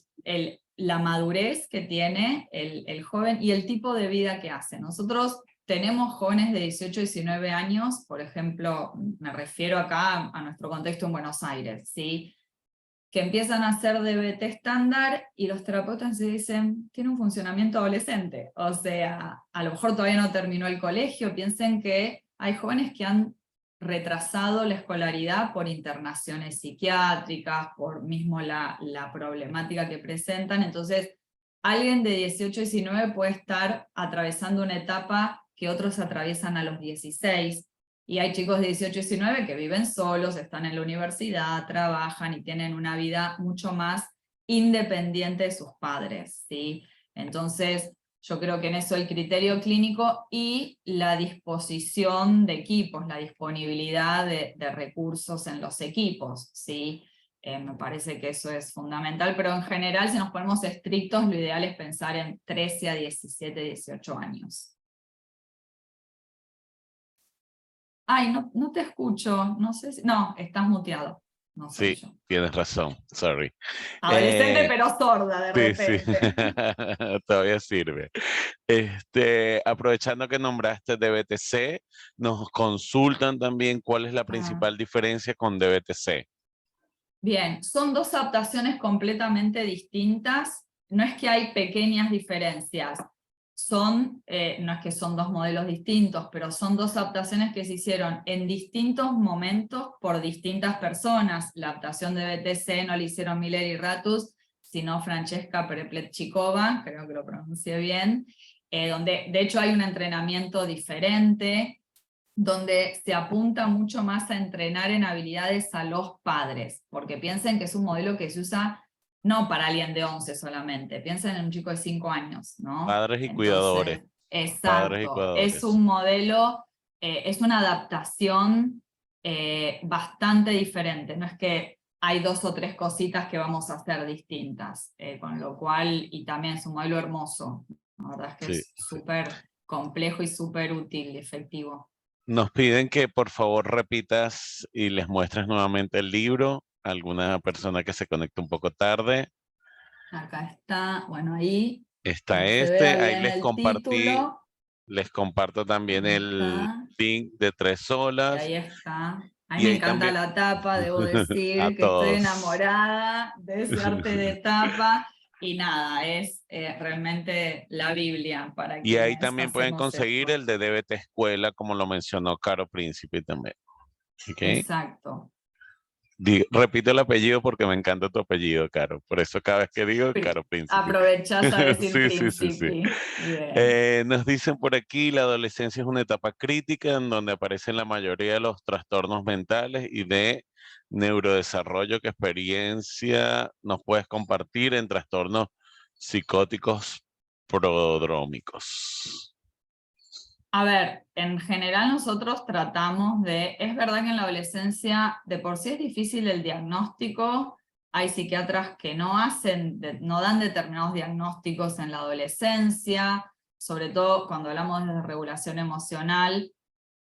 la madurez que tiene el joven y el tipo de vida que hace. Nosotros tenemos jóvenes de 18, 19 años, por ejemplo, me refiero acá a nuestro contexto en Buenos Aires, ¿sí? que empiezan a hacer DBT estándar y los terapeutas se dicen, tiene un funcionamiento adolescente, o sea, a lo mejor todavía no terminó el colegio, piensen que hay jóvenes que han retrasado la escolaridad por internaciones psiquiátricas, por mismo la problemática que presentan, entonces alguien de 18, 19 puede estar atravesando una etapa que otros atraviesan a los 16, y hay chicos de 18, 19 que viven solos, están en la universidad, trabajan y tienen una vida mucho más independiente de sus padres, ¿sí? Entonces, yo creo que en eso el criterio clínico y la disposición de equipos, la disponibilidad de recursos en los equipos, ¿sí? Me parece que eso es fundamental, pero en general, si nos ponemos estrictos, lo ideal es pensar en 13 a 17, 18 años. Ay, no te escucho, no sé si... No, estás muteado, no soy Sí, yo. tienes razón, sorry. Adolescente pero sorda de Sí, sí, repente. todavía sirve. Aprovechando que nombraste DBTC, nos consultan también cuál es la Ah, principal diferencia con DBTC. bien, son dos adaptaciones completamente distintas, no es que hay pequeñas diferencias, no es que son dos modelos distintos, pero son dos adaptaciones que se hicieron en distintos momentos por distintas personas. La adaptación de BTC no la hicieron Miller y Ratus, sino Francesca Perepletchikova, creo que lo pronuncié bien, donde de hecho hay un entrenamiento diferente, donde se apunta mucho más a entrenar en habilidades a los padres, porque piensen que es un modelo que se usa no para alguien de 11 solamente, piensen en un chico de 5 años, ¿no? Padres y cuidadores. Entonces, Padres y exacto, es cuidadores. un modelo, es una adaptación bastante diferente, no es que hay dos o tres cositas que vamos a hacer distintas, con lo cual, y también es un modelo hermoso, la verdad es que Sí, es sí. súper complejo y súper útil y efectivo. Nos piden que por favor repitas y les muestres nuevamente el libro a alguna persona que se conecte un poco tarde. Acá está, bueno, ahí, que Está no se vea ahí bien el título, les comparto también ahí el está, link de 3 y olas ahí está. A mí y me ahí encanta también la tapa, debo a decir que estoy todos. enamorada de ese arte de tapa, y nada, es realmente la Biblia para Y ahí quienes también pueden hacemos conseguir esto. el de DBT Escuela, como lo mencionó Caro Príncipe también. ¿Ok? Exacto. Repito el apellido porque me encanta tu apellido, Caro. Por eso cada vez que digo, Caro Príncipe. Aprovechás a decir Sí, sí, sí, sí. príncipe. Bien. Nos dicen por aquí, la adolescencia es una etapa crítica en donde aparecen la mayoría de los trastornos mentales y de neurodesarrollo. ¿Qué experiencia nos puedes compartir en trastornos psicóticos prodrómicos? A ver, en general nosotros tratamos de, es verdad que en la adolescencia de por sí es difícil el diagnóstico, hay psiquiatras que no hacen, no dan determinados diagnósticos en la adolescencia, sobre todo cuando hablamos de regulación emocional,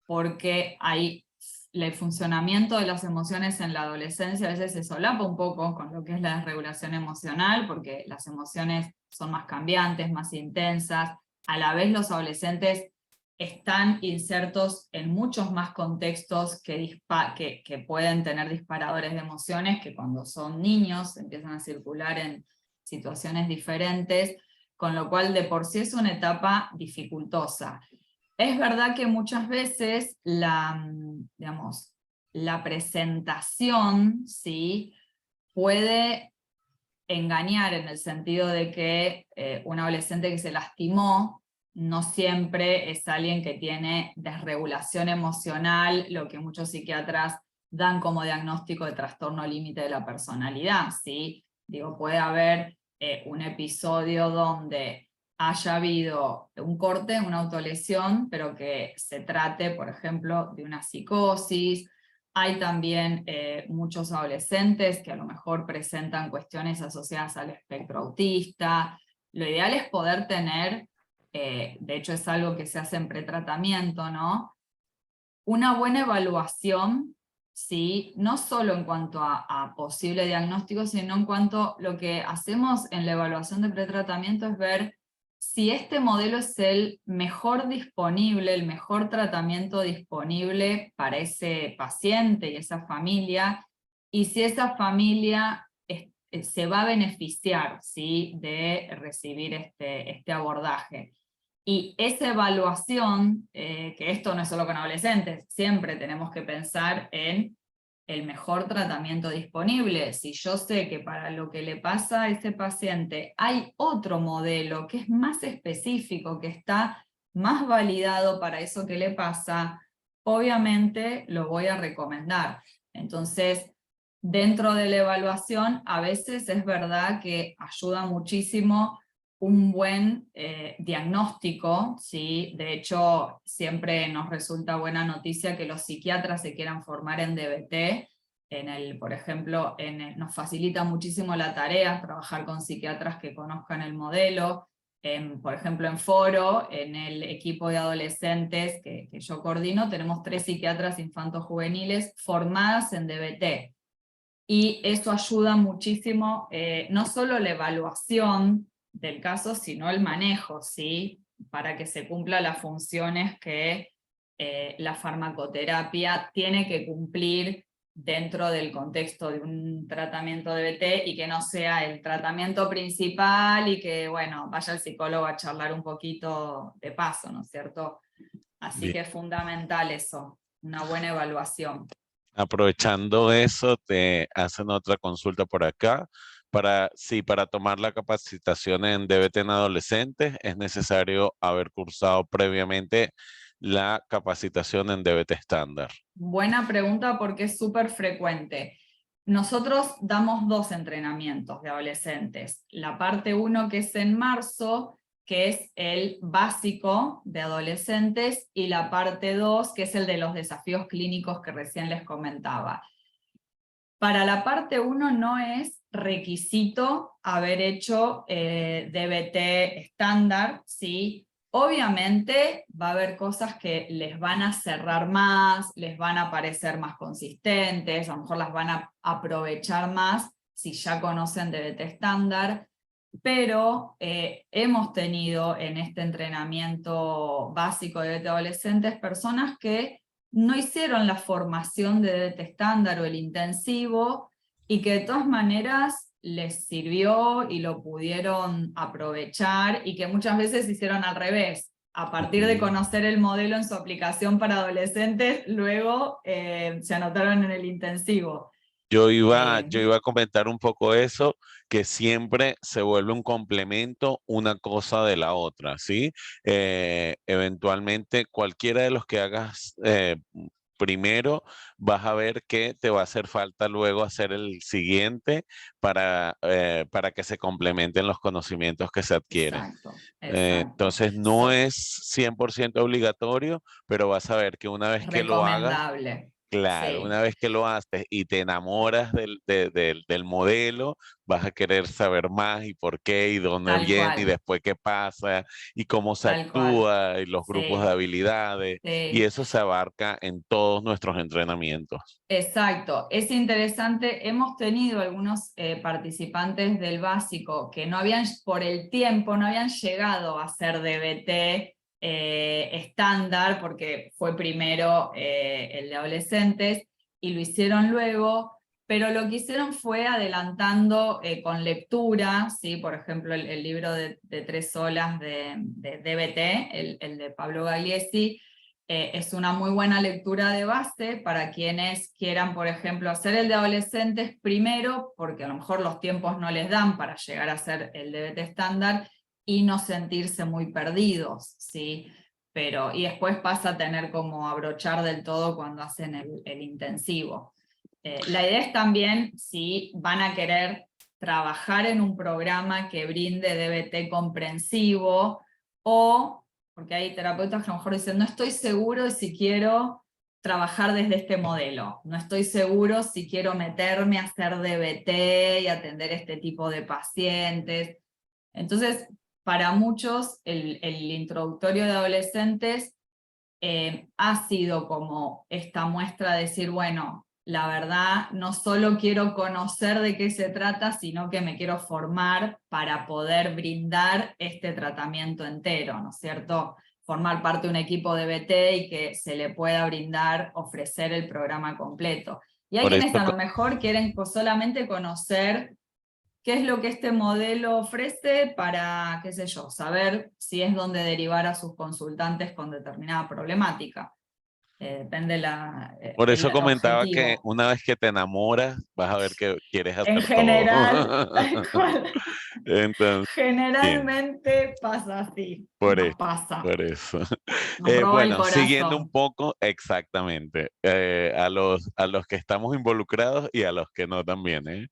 porque hay el funcionamiento de las emociones en la adolescencia a veces se solapa un poco con lo que es la desregulación emocional, porque las emociones son más cambiantes, más intensas, a la vez los adolescentes están insertos en muchos más contextos que pueden tener disparadores de emociones, que cuando son niños empiezan a circular en situaciones diferentes, con lo cual de por sí es una etapa dificultosa. Es verdad que muchas veces digamos, la presentación, ¿sí?, puede engañar en el sentido de que un adolescente que se lastimó no siempre es alguien que tiene desregulación emocional, lo que muchos psiquiatras dan como diagnóstico de trastorno límite de la personalidad, ¿sí? Digo, puede haber un episodio donde haya habido un corte, una autolesión, pero que se trate, por ejemplo, de una psicosis. Hay también muchos adolescentes que a lo mejor presentan cuestiones asociadas al espectro autista. Lo ideal es poder tener, de hecho es algo que se hace en pretratamiento, ¿no?, una buena evaluación, ¿sí?, no solo en cuanto a posible diagnóstico, sino en cuanto a lo que hacemos en la evaluación de pretratamiento es ver si este modelo es el mejor disponible, el mejor tratamiento disponible para ese paciente y esa familia, y si esa familia se va a beneficiar, ¿sí?, de recibir este abordaje. Y esa evaluación, que esto no es solo con adolescentes, siempre tenemos que pensar en el mejor tratamiento disponible. Si yo sé que para lo que le pasa a ese paciente hay otro modelo que es más específico, que está más validado para eso que le pasa, obviamente lo voy a recomendar. Entonces, dentro de la evaluación, a veces es verdad que ayuda muchísimo un buen diagnóstico, ¿sí? De hecho, siempre nos resulta buena noticia que los psiquiatras se quieran formar en DBT. Por ejemplo, nos facilita muchísimo la tarea trabajar con psiquiatras que conozcan el modelo. Por ejemplo, en Foro, en el equipo de adolescentes que yo coordino, tenemos 3 psiquiatras infanto-juveniles formadas en DBT. Y eso ayuda muchísimo, no solo la evaluación del caso, sino el manejo, ¿sí?, para que se cumplan las funciones que la farmacoterapia tiene que cumplir dentro del contexto de un tratamiento de DBT, y que no sea el tratamiento principal y que, bueno, vaya el psicólogo a charlar un poquito de paso, ¿no es cierto? Así Bien. que es fundamental eso, una buena evaluación. Aprovechando eso, te hacen otra consulta por acá. Para tomar la capacitación en DBT en adolescentes, es necesario haber cursado previamente la capacitación en DBT estándar. Buena pregunta, porque es súper frecuente. Nosotros damos 2 entrenamientos de adolescentes. La parte 1, que es en marzo, que es el básico de adolescentes, y la parte 2, que es el de los desafíos clínicos que recién les comentaba. Para la parte 1 no es requisito haber hecho DBT estándar, ¿sí? Obviamente va a haber cosas que les van a cerrar más, les van a parecer más consistentes, a lo mejor las van a aprovechar más si ya conocen DBT estándar, pero hemos tenido en este entrenamiento básico de DBT adolescentes personas que no hicieron la formación de DBT estándar o el intensivo, y que de todas maneras les sirvió y lo pudieron aprovechar, y que muchas veces hicieron al revés. A partir de conocer el modelo en su aplicación para adolescentes, luego se anotaron en el intensivo. Yo iba a comentar un poco eso, que siempre se vuelve un complemento una cosa de la otra, ¿sí? Eventualmente cualquiera de los que hagas primero, vas a ver que te va a hacer falta luego hacer el siguiente para que se complementen los conocimientos que se adquieren. Exacto, exacto. Entonces no es 100% obligatorio, pero vas a ver que una vez que lo hagas, Recomendable. claro, Sí. una vez que lo haces y te enamoras del modelo, vas a querer saber más y por qué y dónde Tal viene y cual, después qué pasa y cómo se tal cual. actúa y los grupos de Sí, habilidades, y sí. eso se abarca en todos nuestros entrenamientos. Exacto, es interesante. Hemos tenido algunos participantes del básico que no habían, por el tiempo, no habían llegado a hacer DBT estándar, porque fue primero el de adolescentes y lo hicieron luego, pero lo que hicieron fue adelantando con lectura, ¿sí? Por ejemplo, el libro de 3 olas de DBT, el de Pablo Gagliesi. Es una muy buena lectura de base para quienes quieran, por ejemplo, hacer el de adolescentes primero, porque a lo mejor los tiempos no les dan para llegar a hacer el DBT estándar y no sentirse muy perdidos, ¿sí? Y después pasa a tener como abrochar del todo cuando hacen el intensivo. La idea es también, si van a querer trabajar en un programa que brinde DBT comprensivo, o porque hay terapeutas que a lo mejor dicen, no estoy seguro de si quiero trabajar desde este modelo, no estoy seguro si quiero meterme a hacer DBT y atender este tipo de pacientes. Entonces, para muchos, el introductorio de adolescentes ha sido como esta muestra de decir, bueno, la verdad, no solo quiero conocer de qué se trata, sino que me quiero formar para poder brindar este tratamiento entero, ¿no es cierto? Formar parte de un equipo de BT y que se le pueda brindar, ofrecer el programa completo. Y hay Por quienes eso, a lo mejor quieren solamente conocer ¿Qué es lo que este modelo ofrece para, qué sé yo, saber si es donde derivar a sus consultantes con determinada problemática? Depende Por eso el comentaba que objetivo. una vez que te enamoras, vas a ver que quieres En hacer todo. general, tal cual. Entonces, bien, Generalmente pasa así, por eso, nos pasa, por eso. nos roba el Bueno, siguiendo un corazón. poco, exactamente, a los que estamos involucrados y a los que no también, ¿eh?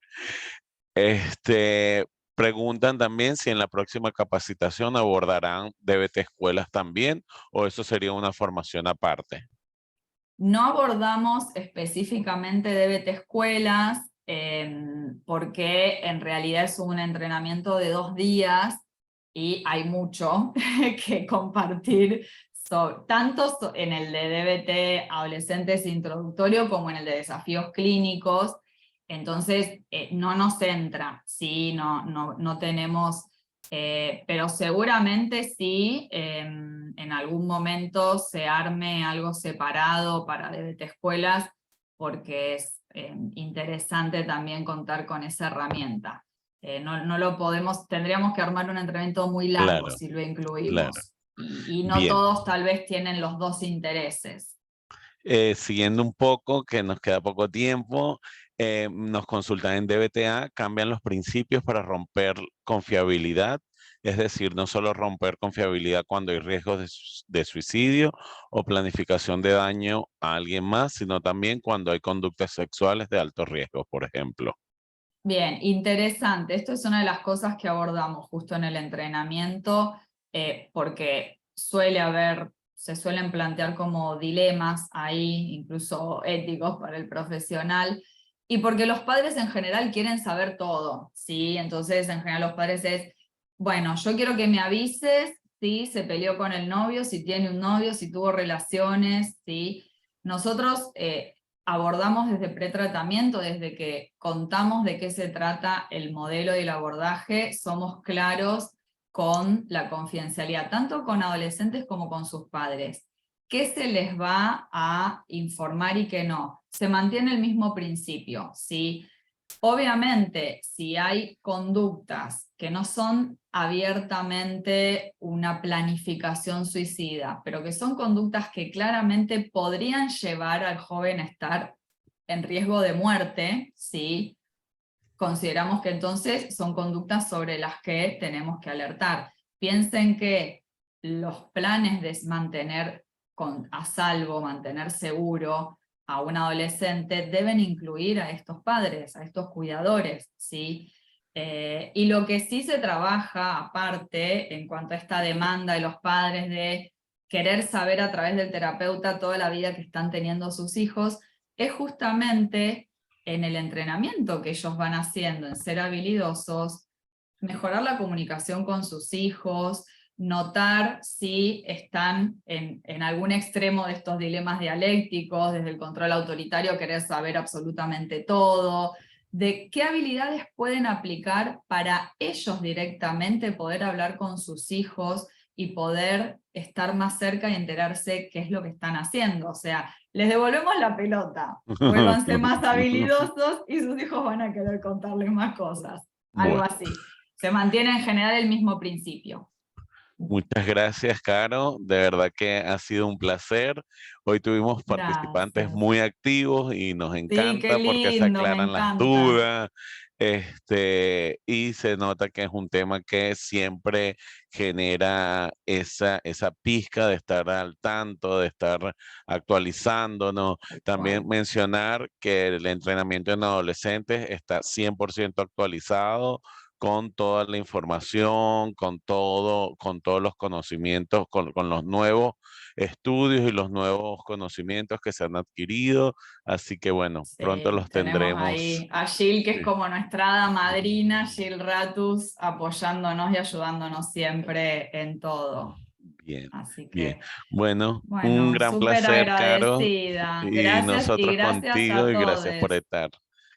Preguntan también si en la próxima capacitación abordarán DBT escuelas también, o eso sería una formación aparte. No abordamos específicamente DBT escuelas, porque en realidad es un entrenamiento de 2 días y hay mucho que compartir, en el de DBT adolescentes introductorio como en el de desafíos clínicos. Entonces no nos entra, ¿sí? No tenemos... pero seguramente sí, en algún momento se arme algo separado para DBT escuelas, porque es interesante también contar con esa herramienta. No lo podemos, tendríamos que armar un entrenamiento muy largo Claro, si lo claro. incluimos. Y no Bien. todos tal vez tienen los dos intereses. Siguiendo un poco, que nos queda poco tiempo, nos consultan en DBTA, cambian los principios para romper confiabilidad, es decir, no solo romper confiabilidad cuando hay riesgos de suicidio o planificación de daño a alguien más, sino también cuando hay conductas sexuales de alto riesgo, por ejemplo. Bien, interesante. Esto es una de las cosas que abordamos justo en el entrenamiento, porque se suelen plantear como dilemas ahí, incluso éticos para el profesional, y porque los padres en general quieren saber todo, ¿sí? Entonces, en general los padres es, bueno, yo quiero que me avises si se peleó con el novio, si tiene un novio, si tuvo relaciones, ¿sí? Nosotros abordamos desde pretratamiento, desde que contamos de qué se trata el modelo y el abordaje, somos claros con la confidencialidad, tanto con adolescentes como con sus padres. ¿Qué se les va a informar y qué no? Se mantiene el mismo principio, ¿sí? Obviamente, si hay conductas que no son abiertamente una planificación suicida, pero que son conductas que claramente podrían llevar al joven a estar en riesgo de muerte, ¿sí? Consideramos que entonces son conductas sobre las que tenemos que alertar. Piensen que los planes de mantener a salvo, mantener seguro a un adolescente deben incluir a estos padres, a estos cuidadores, ¿sí? Y lo que sí se trabaja aparte en cuanto a esta demanda de los padres de querer saber a través del terapeuta toda la vida que están teniendo sus hijos, es justamente en el entrenamiento que ellos van haciendo, en ser habilidosos, mejorar la comunicación con sus hijos, notar si están en algún extremo de estos dilemas dialécticos, desde el control autoritario, querer saber absolutamente todo, de qué habilidades pueden aplicar para ellos directamente poder hablar con sus hijos y poder estar más cerca y enterarse qué es lo que están haciendo. O sea, les devolvemos la pelota, vuélvanse más habilidosos y sus hijos van a querer contarles más cosas. Algo Bueno. así. Se mantiene en general el mismo principio. Muchas gracias, Caro. De verdad que ha sido un placer. Hoy tuvimos participantes Gracias. muy activos y nos Sí, qué encanta porque se lindo, me aclaran las encanta. dudas. Y se nota que es un tema que siempre genera esa pizca de estar al tanto, de estar actualizándonos. También Bueno, mencionar que el entrenamiento en adolescentes está 100% actualizado con toda la información, con todos los conocimientos, con los nuevos estudios y los nuevos conocimientos que se han adquirido. Así que bueno, pronto sí, los tenemos tendremos. ahí a Jill, que es Sí. como nuestra hada madrina, Jill Ratus, apoyándonos y ayudándonos siempre en todo. Bien, Así bien. que, Bueno, un bueno, gran súper placer, Caro, agradecida. y Gracias y nosotros gracias contigo a y gracias por todos. estar.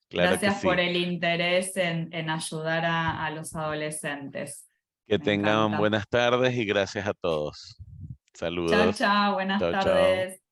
Claro que Gracias por sí. el interés en ayudar a los adolescentes. Que Me tengan encanta. buenas tardes y gracias a todos. Chao, Saludos. chao, buenas Chao, chao. tardes.